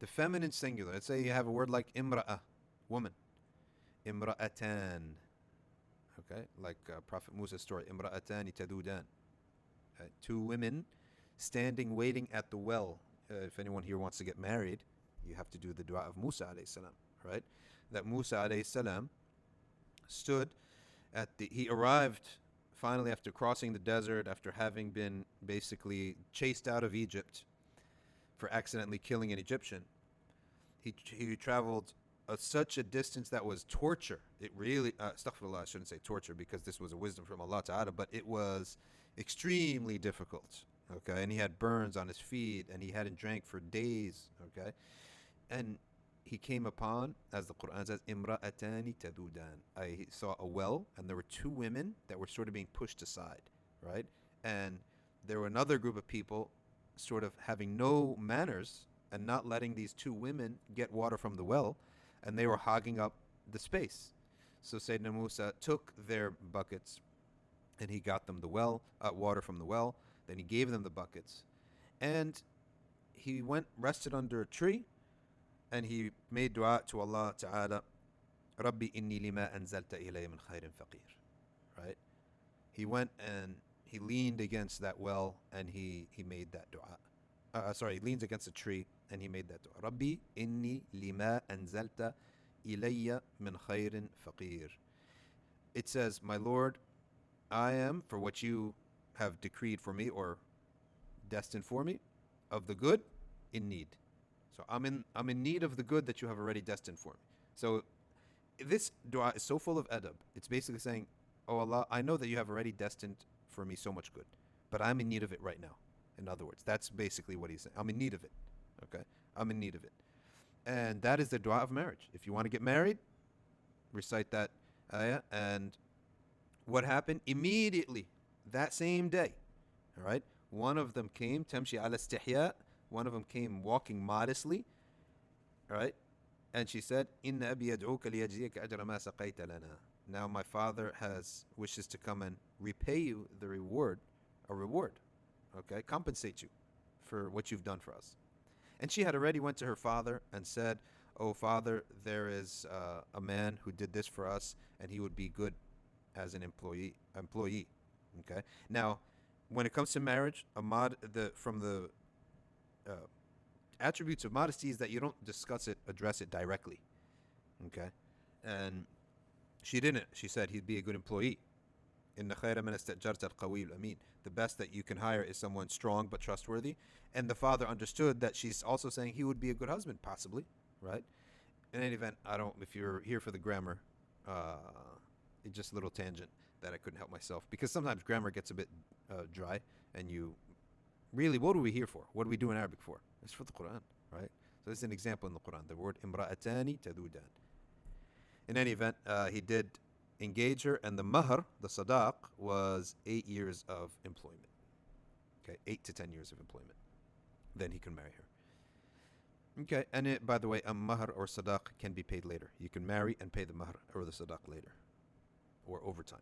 The feminine singular. Let's say you have a word like imra'ah, woman. Imra'atan. Okay, like Prophet Musa's story. Imra'atani tadudan. Two women standing waiting at the well. If anyone here wants to get married, you have to do the dua of Musa alayhi salam, right? That Musa alayhi salam stood he arrived finally after crossing the desert, after having been basically chased out of Egypt for accidentally killing an Egyptian. He traveled such a distance that was torture. It really, astaghfirullah, I shouldn't say torture because this was a wisdom from Allah Ta'ala, but it was extremely difficult. Okay, and he had burns on his feet, and he hadn't drank for days. Okay, and he came upon, as the Quran says, Imra'atani tadudan. I saw a well, and there were two women that were sort of being pushed aside, right? And there were another group of people sort of having no manners and not letting these two women get water from the well, and they were hogging up the space. So Sayyidina Musa took their buckets and he got them the water from the well. Then he gave them the buckets, and he went rested under a tree, and he made dua to Allah Ta'ala, Rabbi inni lima anzalta ilayya min khairin faqir. Right? He went and he leaned against that well and he made that dua. He leans against a tree and he made that dua. Rabbi inni lima anzalta ilayya min khairin faqir. It says, my Lord, I am for what you have decreed for me or destined for me of the good in need. So I'm in need of the good that you have already destined for me. So this dua is so full of adab. It's basically saying, oh Allah, I know that you have already destined for me so much good, but I'm in need of it right now. In other words, that's basically what he's saying. I'm in need of it. Okay? I'm in need of it. And that is the dua of marriage. If you want to get married, recite that ayah. And what happened? Immediately, that same day, all right, one of them came, tamshi ala istihya, one of them came walking modestly, all right, and she said, Inna abi yad'uka liyajziyaka ajra ma saqayta lana. Now my father wishes to come and repay you the reward, a reward, okay, compensate you for what you've done for us. And she had already went to her father and said, oh father, there is a man who did this for us, and he would be good as an employee. Okay. Now, when it comes to marriage, from the attributes of modesty is that you don't address it directly. Okay, and she didn't. She said he'd be a good employee. إن خير من استأجرت القوي الأمين. The best that you can hire is someone strong but trustworthy. And the father understood that she's also saying he would be a good husband, possibly, right? In any event, if you're here for the grammar, it's just a little tangent that I couldn't help myself, because sometimes grammar gets a bit dry, and what are we here for? What do we do in Arabic for? It's for the Quran, right? So this is an example in the Quran, the word imra'atani tadudan. In any event, he did engage her, and the mahr, the sadaq, was 8 years of employment. Okay, 8 to 10 years of employment. Then he can marry her. Okay, and by the way, a mahr or sadaq can be paid later. You can marry and pay the mahr or the sadaq later, or over time.